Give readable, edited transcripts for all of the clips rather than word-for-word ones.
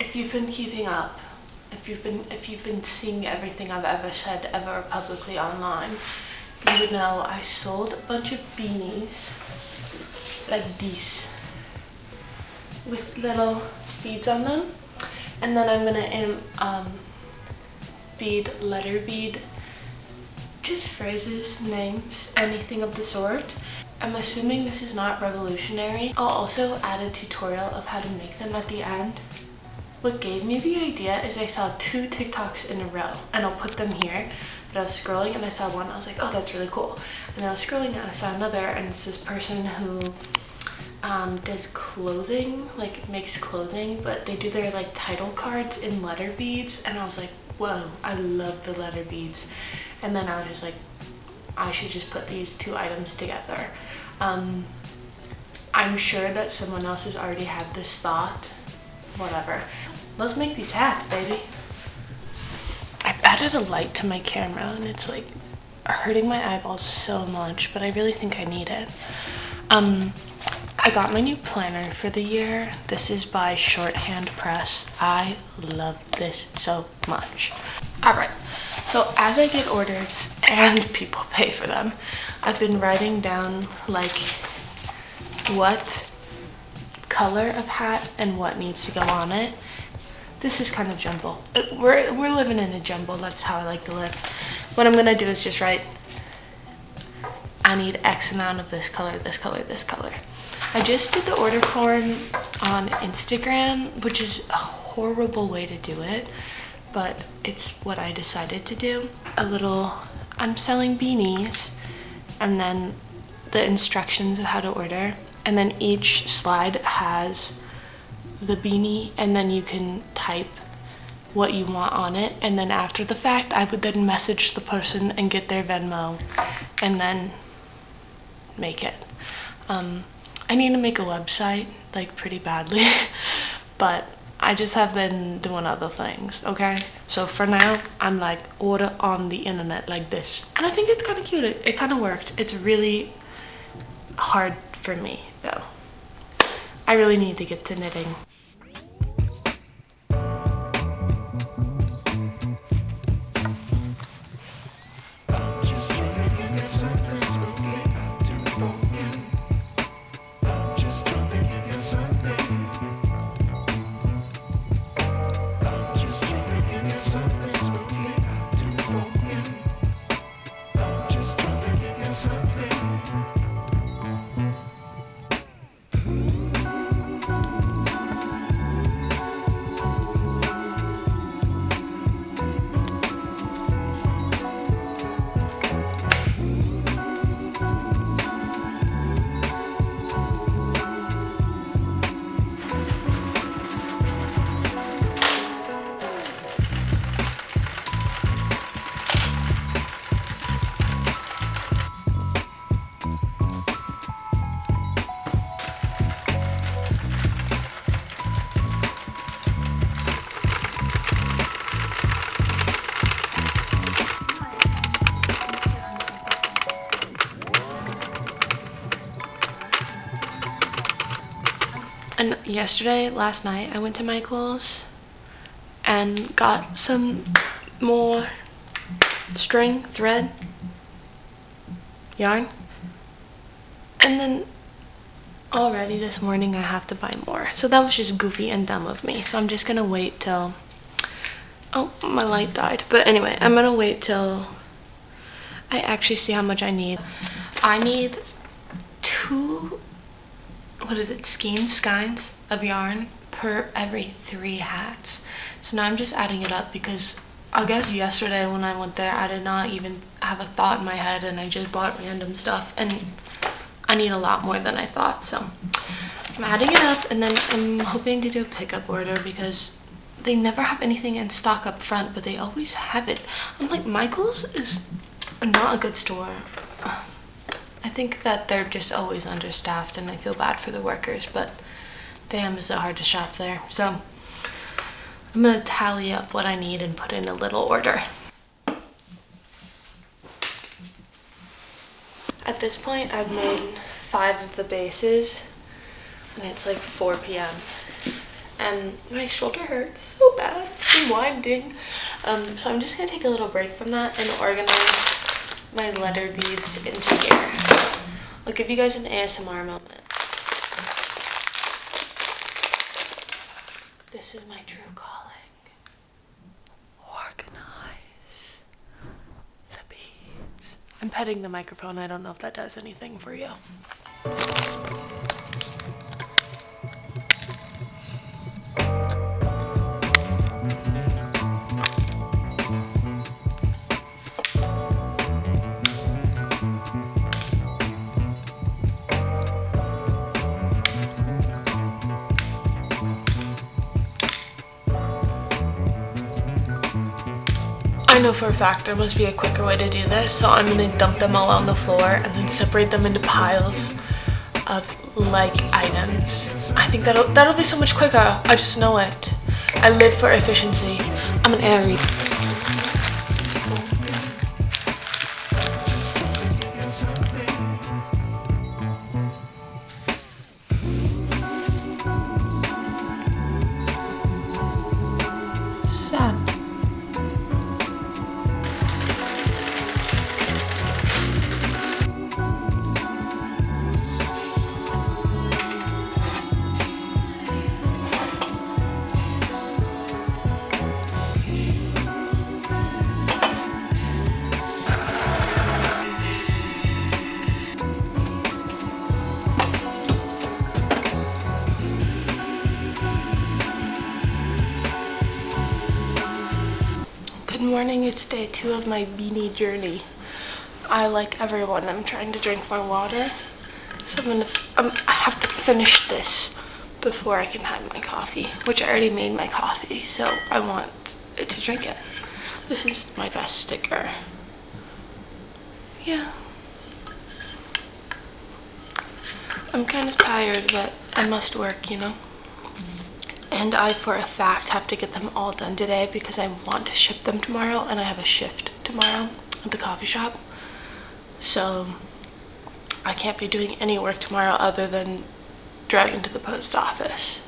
If you've been keeping up, if you've been seeing everything I've ever said ever publicly online, you would know I sold a bunch of beanies like these with little beads on them, and then I'm gonna letter bead just phrases, names, anything of the sort. I'm assuming this is not revolutionary. I'll also add a tutorial of how to make them at the end. What gave me the idea is I saw 2 TikToks in a row, and I'll put them here, but I was scrolling and I saw one, I was like, oh, that's really cool. And then I was scrolling and I saw another, and it's this person who does clothing, like makes clothing, but they do their like title cards in letter beads, and I was like, whoa, I love the letter beads. And then I was just like, I should just put these 2 items together. I'm sure that someone else has already had this thought. Whatever. Let's make these hats, baby. I've added a light to my camera and it's like hurting my eyeballs so much, but I really think I need it. I got my new planner for the year. This is by Shorthand Press. I love this so much. Alright, so as I get orders and people pay for them, I've been writing down like what color of hat and what needs to go on it. This is kind of jumble. We're living in a jumble. That's how I like to live. What I'm gonna do is just write, I need X amount of this color, this color, this color. I just did the order form on Instagram, which is a horrible way to do it, but it's what I decided to do. I'm selling beanies, and then the instructions of how to order, and then each slide has the beanie, and then you can type what you want on it, and then after the fact I would then message the person and get their Venmo and then make it. I need to make a website like pretty badly but I just have been doing other things, okay? So for now I'm like, order on the internet like this, and I think it's kind of cute. It kind of worked. It's really hard for me though. I really need to get to knitting. And last night, I went to Michael's and got some more string, thread, yarn. And then already this morning I have to buy more. So that was just goofy and dumb of me. So I'm just gonna wait till, oh, my light died. But anyway, I'm gonna wait till I actually see how much I need. I need 2, skeins of yarn per every 3 hats. So now I'm just adding it up because I guess yesterday when I went there I did not even have a thought in my head and I just bought random stuff, and I need a lot more than I thought. So I'm adding it up, and then I'm hoping to do a pickup order because they never have anything in stock up front, but they always have it. I'm like, Michael's is not a good store. I think that they're just always understaffed and I feel bad for the workers, but damn, is it hard to shop there. So I'm gonna tally up what I need and put in a little order. At this point, I've made 5 of the bases and it's like 4 p.m. and my shoulder hurts so bad from winding. So I'm just gonna take a little break from that and organize my letter beads into here. I'll give you guys an ASMR moment. This is my true calling. Organize the beads. I'm petting the microphone. I don't know if that does anything for you. I know for a fact there must be a quicker way to do this, so I'm gonna dump them all on the floor and then separate them into piles of like items. I think that'll be so much quicker. I just know it. I live for efficiency. I'm an Aries. Sad. Good morning, it's day 2 of my beanie journey. I, like everyone, I'm trying to drink more water. So I have to finish this before I can have my coffee, which I already made my coffee, so I want it to drink it. This is my best sticker. Yeah. I'm kind of tired, but I must work, you know? And I, for a fact, have to get them all done today because I want to ship them tomorrow, and I have a shift tomorrow at the coffee shop. So I can't be doing any work tomorrow other than driving to the post office.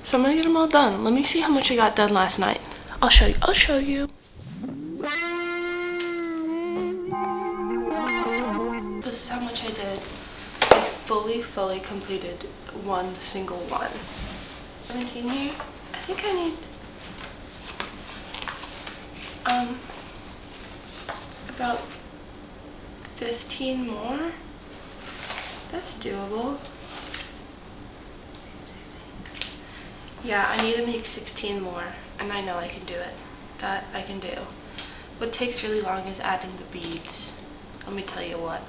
So I'm gonna get them all done. Let me see how much I got done last night. I'll show you. This is how much I did. I fully completed one single one. 17 here. I think I need about 15 more. That's doable. Yeah, I need to make 16 more, and I know I can do it. That I can do. What takes really long is adding the beads. Let me tell you what.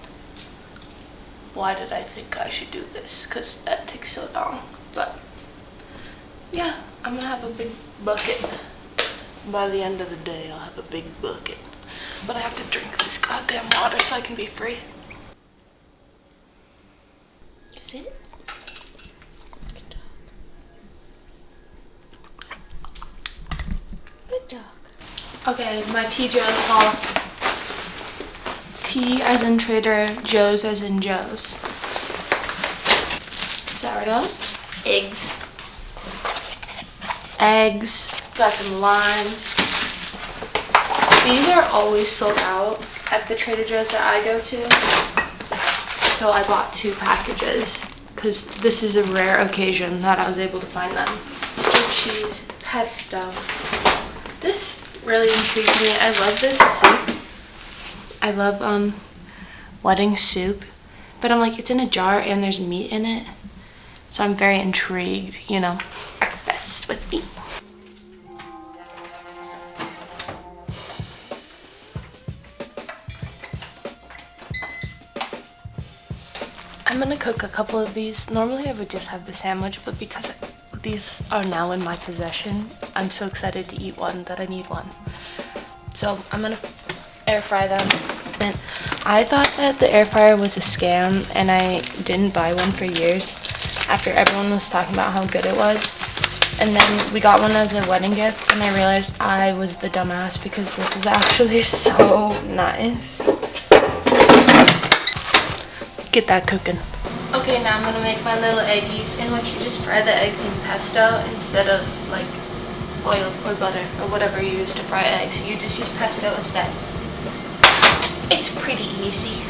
Why did I think I should do this? Because that takes so long. But yeah, I'm gonna have a big bucket. By the end of the day, I'll have a big bucket. But I have to drink this goddamn water so I can be free. You see it? Good dog. Good dog. Okay, my T. Joe's haul. T as in Trader, Joe's as in Joe's. Sourdough. Eggs, got some limes. These are always sold out at the Trader Joe's that I go to. So I bought 2 packages because this is a rare occasion that I was able to find them. Stewed cheese, pesto. This really intrigued me. I love this soup. I love wedding soup. But I'm like, it's in a jar and there's meat in it. So I'm very intrigued, you know. Breakfast with me. I'm gonna cook a couple of these. Normally I would just have the sandwich, but because these are now in my possession, I'm so excited to eat one that I need one. So I'm gonna air fry them. And I thought that the air fryer was a scam, and I didn't buy one for years after everyone was talking about how good it was. And then we got one as a wedding gift, and I realized I was the dumbass because this is actually so nice. Get that cooking. Okay, now I'm gonna make my little eggies, in which you just fry the eggs in pesto instead of like oil or butter or whatever you use to fry eggs. You just use pesto instead. It's pretty easy.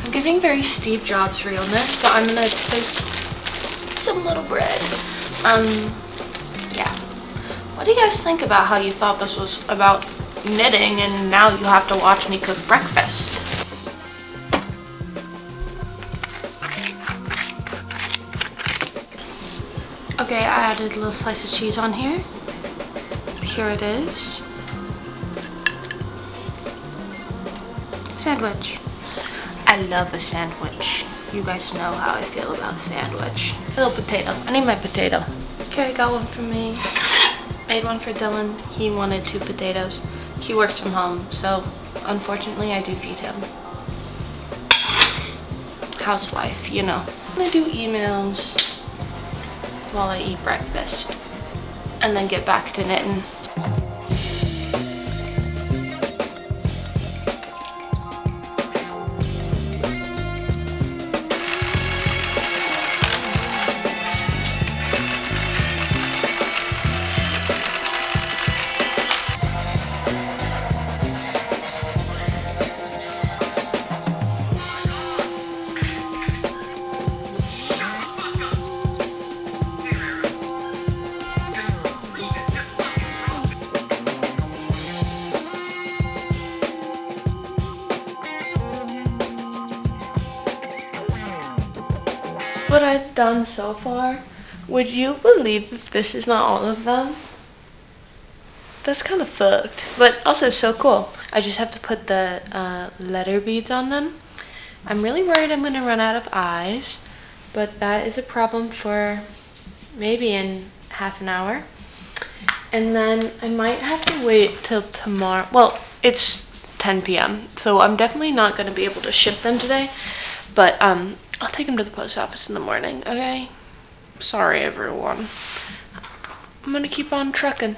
I'm giving very Steve Jobs realness, but I'm gonna toast some little bread. Yeah. What do you guys think about how you thought this was about knitting and now you have to watch me cook breakfast? Okay, I added a little slice of cheese on here. Here it is. Sandwich. I love a sandwich. You guys know how I feel about sandwich. A little potato. I need my potato. Okay, I got one for me. Made one for Dylan. He wanted 2 potatoes. He works from home, so unfortunately I do feed him. Housewife, you know. I'm gonna do emails while I eat breakfast and then get back to knitting. What I've done so far, would you believe if this is not all of them? That's kind of fucked, but also so cool. I just have to put the letter beads on them. I'm really worried I'm gonna run out of eyes, but that is a problem for maybe in half an hour. And then I might have to wait till tomorrow. Well, it's 10 p.m. so I'm definitely not gonna be able to ship them today, but I'll take them to the post office in the morning, okay? Sorry, everyone. I'm gonna keep on trucking.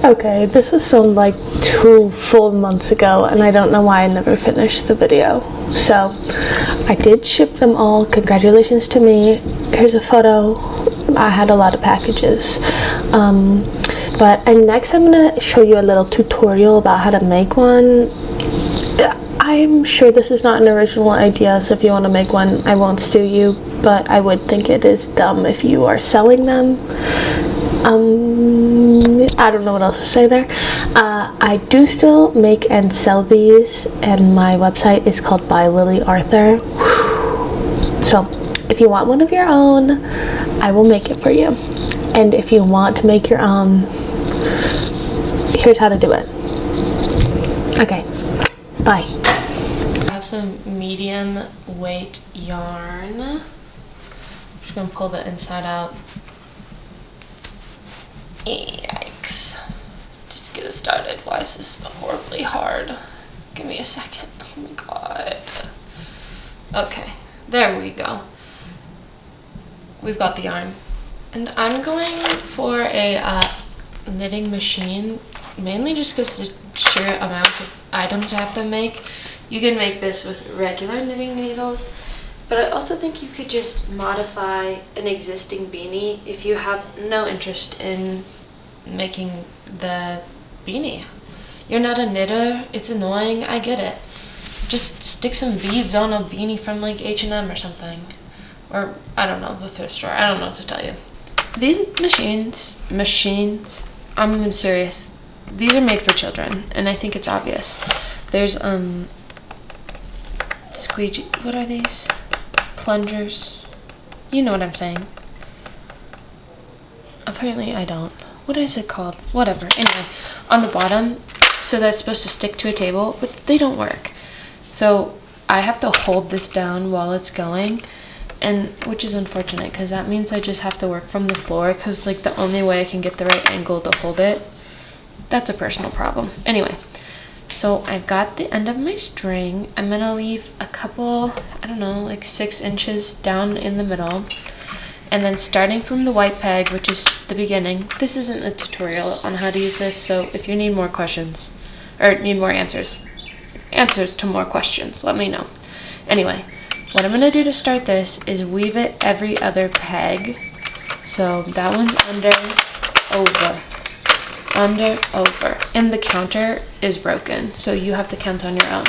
Okay, this was filmed like 2 full months ago and I don't know why I never finished the video. So, I did ship them all. Congratulations to me. Here's a photo. I had a lot of packages. Next I'm going to show you a little tutorial about how to make one. I'm sure this is not an original idea, so if you want to make one, I won't sue you. but I would think it is dumb if you are selling them. I don't know what else to say there. I do still make and sell these, and my website is called by Lily Arthur. So if you want one of your own, I will make it for you. And if you want to make your own, here's how to do it. Okay, bye. I have some medium weight yarn. I'm just gonna pull the inside out. Yikes. Just to get it started. Why is this horribly hard? Give me a second. Oh my god. Okay, there we go. We've got the yarn. And I'm going for a knitting machine, mainly just because the sheer amount of items I have to make. You can make this with regular knitting needles, but I also think you could just modify an existing beanie if you have no interest in making the beanie. You're not a knitter, it's annoying, I get it. Just stick some beads on a beanie from like H&M or something. Or, I don't know, the thrift store, I don't know what to tell you. These machines, I'm even serious, these are made for children, and I think it's obvious. There's, squeegee, what are these? Plungers. You know what I'm saying. Apparently I don't. What is it called? Whatever. Anyway, on the bottom, so that's supposed to stick to a table, but they don't work. So I have to hold this down while it's going, and which is unfortunate because that means I just have to work from the floor, because like the only way I can get the right angle to hold it, that's a personal problem. Anyway, so I've got the end of my string. I'm gonna leave a couple, I don't know, like 6 inches down in the middle, and then starting from the white peg, which is the beginning. This isn't a tutorial on how to use this, so if you need more questions or need more answers to more questions, let me know. Anyway, what I'm going to do to start this is weave it every other peg. So that one's under, over, under, over. And the counter is broken, so you have to count on your own.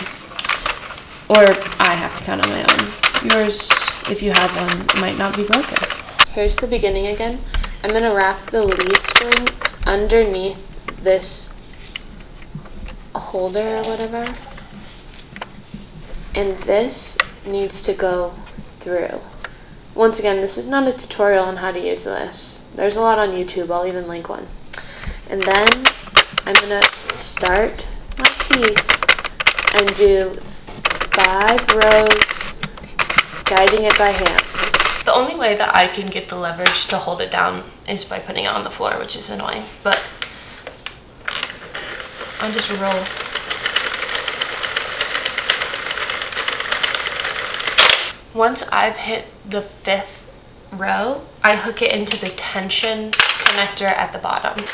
Or I have to count on my own. Yours, if you have one, might not be broken. Here's the beginning again. I'm going to wrap the lead string underneath this holder or whatever. And this needs to go through. Once again, this is not a tutorial on how to use this. There's a lot on YouTube. I'll even link one. And then I'm going to start my piece and do 5 rows, guiding it by hand. The only way that I can get the leverage to hold it down is by putting it on the floor, which is annoying, but I'll just roll. Once I've hit the 5th row, I hook it into the tension connector at the bottom.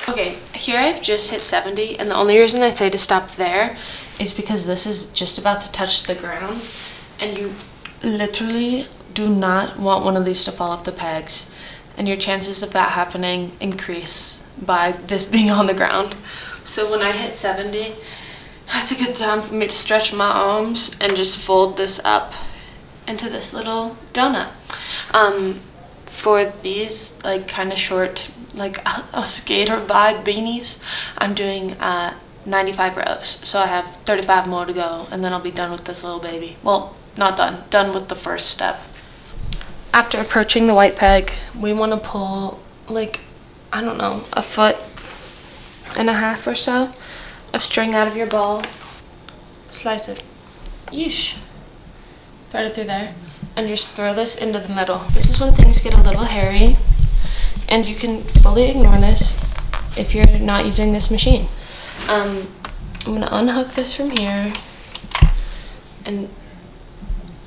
Okay, here I've just hit 70, and the only reason I say to stop there is because this is just about to touch the ground, and you literally do not want one of these to fall off the pegs, and your chances of that happening increase by this being on the ground. So when I hit 70, it's a good time for me to stretch my arms and just fold this up into this little donut. For these like kind of short, like a skater vibe beanies, I'm doing 95 rows. So I have 35 more to go, and then I'll be done with this little baby. Well, not done. Done with the first step. After approaching the white peg, we want to pull like, I don't know, 1.5 feet or so of string out of your ball, slice it, yeesh, thread it through there, and just throw this into the middle. This is when things get a little hairy, and you can fully ignore this if you're not using this machine. I'm gonna unhook this from here, and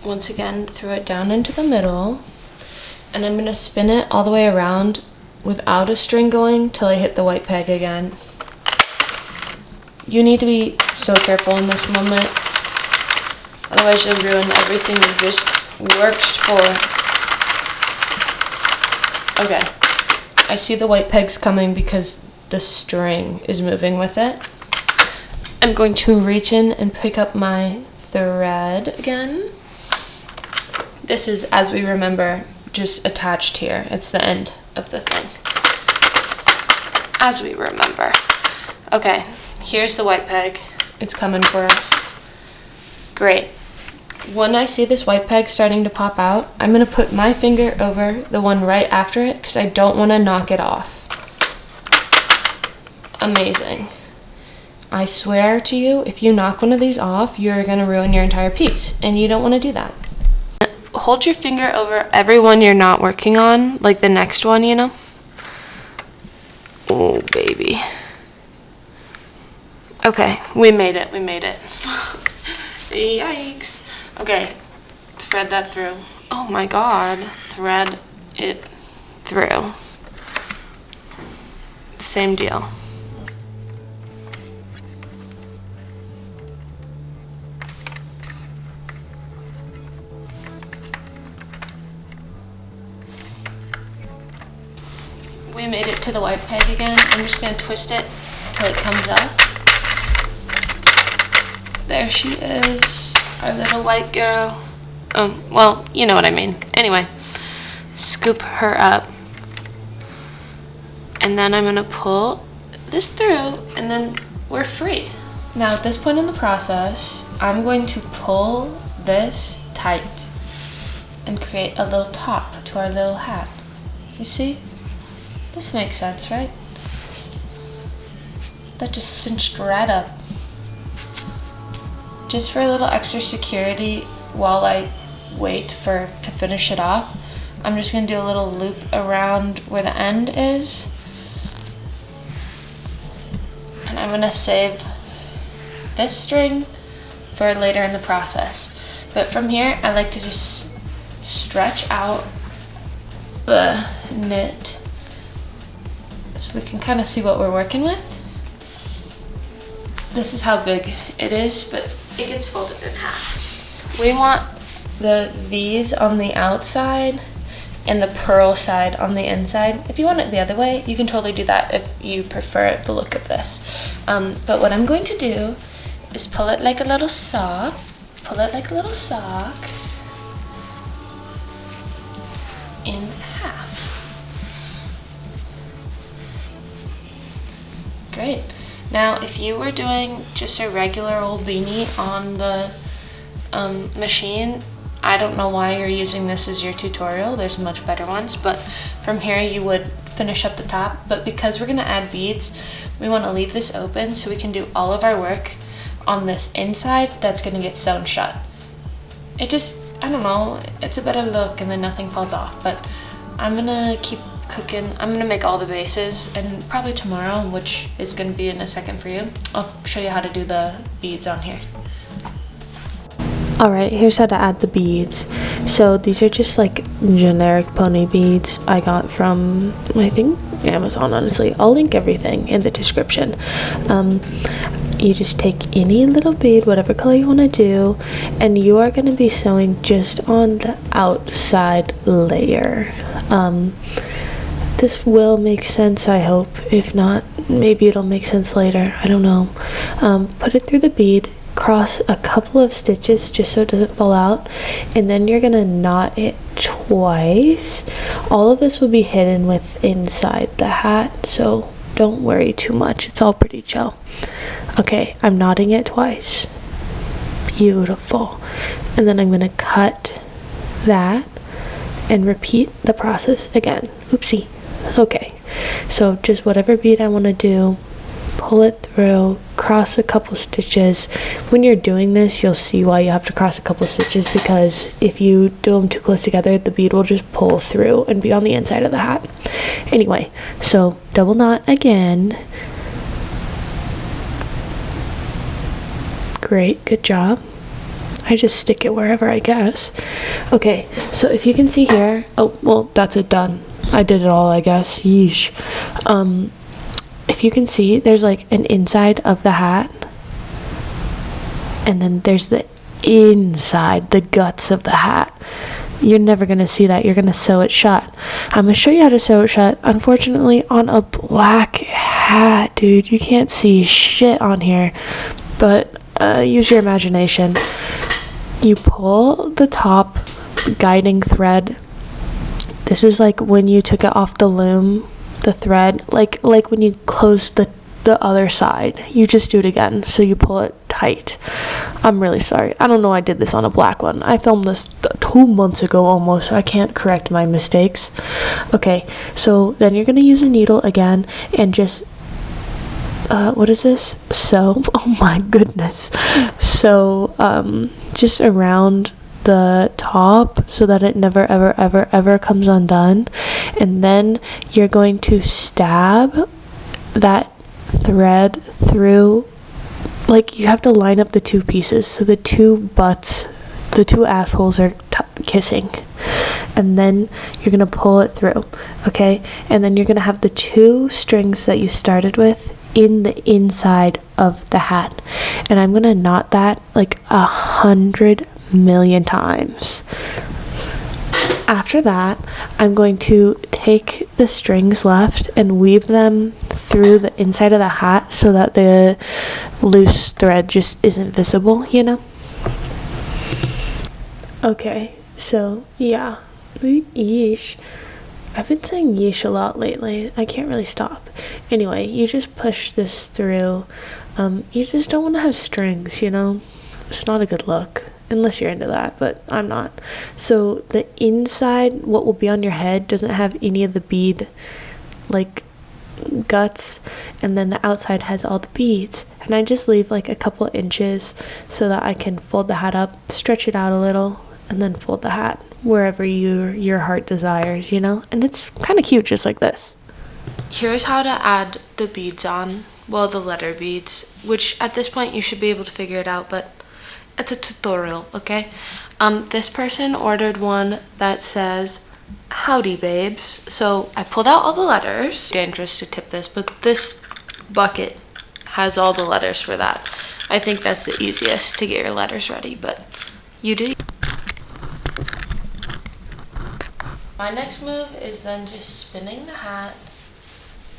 once again throw it down into the middle, and I'm gonna spin it all the way around without a string going till I hit the white peg again. You need to be so careful in this moment, otherwise you'll ruin everything you just worked for. Okay, I see the white pegs coming because the string is moving with it. I'm going to reach in and pick up my thread again. This is, as we remember, just attached here. It's the end of the thing, as we remember. Okay, here's the white peg. It's coming for us. Great. When I see this white peg starting to pop out, I'm going to put my finger over the one right after it because I don't want to knock it off. Amazing. I swear to you, if you knock one of these off, you're going to ruin your entire piece, and you don't want to do that. Hold your finger over every one you're not working on, like the next one, you know? Oh, baby. Okay, we made it, Yikes. Okay, thread that through. Oh my god, thread it through. Same deal. We made it to the white peg again. I'm just gonna twist it till it comes up. There she is, our little white girl. Well, you know what I mean. Anyway, scoop her up. And then I'm gonna pull this through, and then we're free. Now at this point in the process, I'm going to pull this tight and create a little top to our little hat. You see? This makes sense, right? That just cinched right up. Just for a little extra security while I wait to finish it off, I'm just going to do a little loop around where the end is. And I'm going to save this string for later in the process. But from here, I like to just stretch out the knit so we can kind of see what we're working with. This is how big it is, but it gets folded in half. We want the V's on the outside and the purl side on the inside. If you want it the other way, you can totally do that if you prefer the look of this. But what I'm going to do is pull it like a little sock. Pull it like a little sock in half. Great. Now, if you were doing just a regular old beanie on the machine, I don't know why you're using this as your tutorial. There's much better ones, but from here you would finish up the top. But because we're gonna add beads, we wanna leave this open so we can do all of our work on this inside that's gonna get sewn shut. It just, I don't know, it's a better look and then nothing falls off. But I'm gonna keep cooking. I'm gonna make all the bases, and probably tomorrow, which is gonna be in a second for you, I'll show you how to do the beads on here. Alright, here's how to add the beads. So these are just like generic pony beads I got from, I think, Amazon, honestly. I'll link everything in the description. You just take any little bead, whatever color you want to do, and you are going to be sewing just on the outside layer. This will make sense, I hope. If not, maybe it'll make sense later. I don't know. Put it through the bead, cross a couple of stitches just so it doesn't fall out, and then you're gonna knot it twice. All of this will be hidden with inside the hat, so don't worry too much. It's all pretty chill. Okay, I'm knotting it twice. Beautiful. And then I'm gonna cut that and repeat the process again. Oopsie. Okay, so just whatever bead I want to do, pull it through, cross a couple stitches. When you're doing this, you'll see why you have to cross a couple stitches, because if you do them too close together, the bead will just pull through and be on the inside of the hat. Anyway, so double knot again. Great, good job. I just stick it wherever, I guess. Okay, so if you can see here, oh, well, that's it done. I did it all, I guess. Yeesh. If you can see, there's like an inside of the hat, and then there's the inside, the guts of the hat. You're never gonna see that. You're gonna sew it shut. I'm gonna show you how to sew it shut. Unfortunately, on a black hat, dude, you can't see shit on here, but use your imagination. You pull the top guiding thread. This is like when you took it off the loom, the thread, like when you close the other side. You just do it again, so you pull it tight. I'm really sorry. I don't know I did this on a black one. I filmed this 2 months ago almost. I can't correct my mistakes. Okay, so then you're gonna use a needle again and just what is this? Sew. Oh my goodness. So just around the top so that it never ever comes undone, and then you're going to stab that thread through. Like, you have to line up the two pieces so the two butts, the two assholes are kissing, and then you're gonna pull it through. Okay, and then you're gonna have the two strings that you started with in the inside of the hat, and I'm gonna knot that like 100 million times. After that, I'm going to take the strings left and weave them through the inside of the hat so that the loose thread just isn't visible, you know? Okay, so yeah, yeesh. I've been saying yeesh a lot lately. I can't really stop. Anyway, you just push this through. You just don't want to have strings, you know? It's not a good look. Unless you're into that, but I'm not. So the inside, what will be on your head, doesn't have any of the bead, like, guts, and then the outside has all the beads. And I just leave like a couple inches so that I can fold the hat up, stretch it out a little, and then fold the hat wherever your heart desires, you know? And it's kind of cute just like this. Here's how to add the beads on, well, the letter beads, which at this point you should be able to figure it out, but it's a tutorial, okay? This person ordered one that says, "Howdy, babes." So I pulled out all the letters. Dangerous to tip this, but this bucket has all the letters for that. I think that's the easiest to get your letters ready, but you do. My next move is then just spinning the hat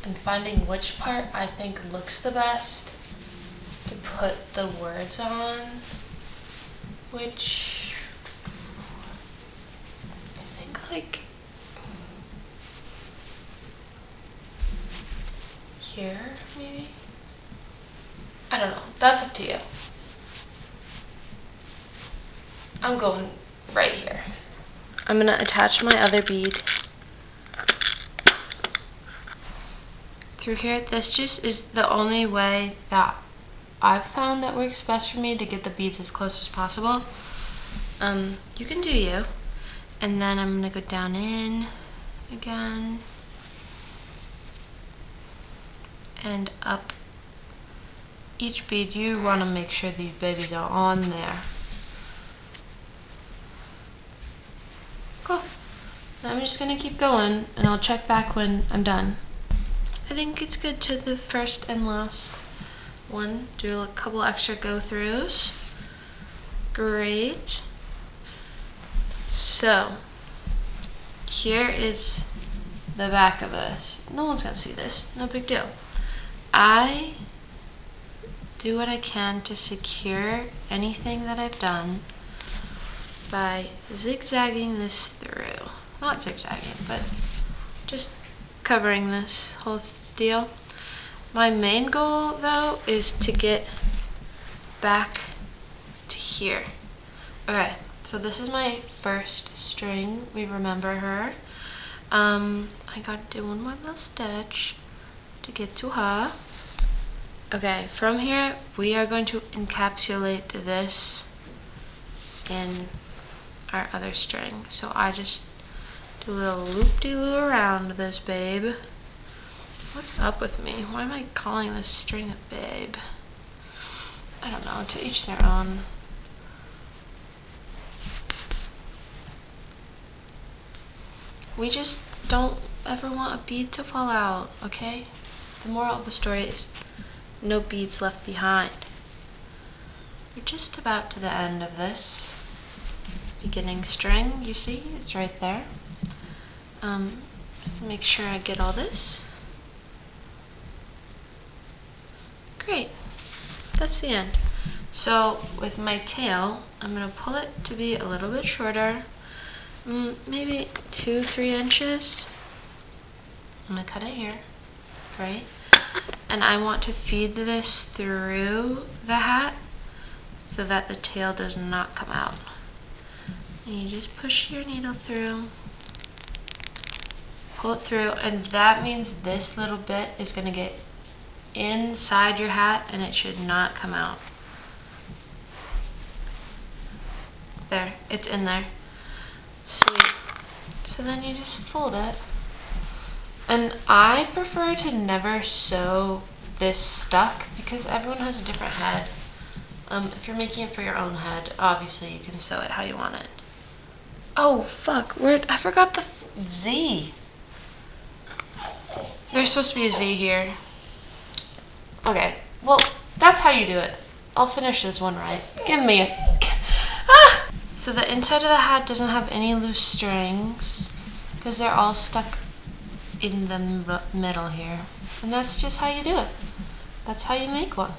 and finding which part I think looks the best to put the words on. Which I think like here, maybe? I don't know. That's up to you. I'm going right here. I'm gonna attach my other bead through here. This just is the only way that I've found that works best for me to get the beads as close as possible. You can do you. And then I'm gonna go down in again and up each bead. You wanna make sure these babies are on there. Cool. Now I'm just gonna keep going and I'll check back when I'm done. I think it's good to the first and last one. Do a couple extra go-throughs. Great. So here is the back of this. No one's gonna see this. No big deal. I do what I can to secure anything that I've done by zigzagging this through. Not zigzagging, but just covering this whole deal. My main goal, though, is to get back to here. Okay, so this is my first string. We remember her. I gotta do one more little stitch to get to her. Okay, from here, we are going to encapsulate this in our other string. So I just do a little loop-de-loo around this babe. What's up with me? Why am I calling this string a babe? I don't know, to each their own. We just don't ever want a bead to fall out, okay? The moral of the story is no beads left behind. We're just about to the end of this beginning string, you see? It's right there. Make sure I get all this. Great. That's the end. So with my tail, I'm gonna pull it to be a little bit shorter, maybe 2-3 inches. I'm gonna cut it here, right? And I want to feed this through the hat so that the tail does not come out. And you just push your needle through, pull it through, and that means this little bit is gonna get inside your hat and it should not come out. There, it's in there. Sweet. So then you just fold it. And I prefer to never sew this stuck because everyone has a different head. If you're making it for your own head, obviously you can sew it how you want it. Oh, fuck, I forgot the Z. There's supposed to be a Z here. Okay, well, that's how you do it. I'll finish this one right. Give me a... Ah! So the inside of the hat doesn't have any loose strings because they're all stuck in the middle here. And that's just how you do it. That's how you make one.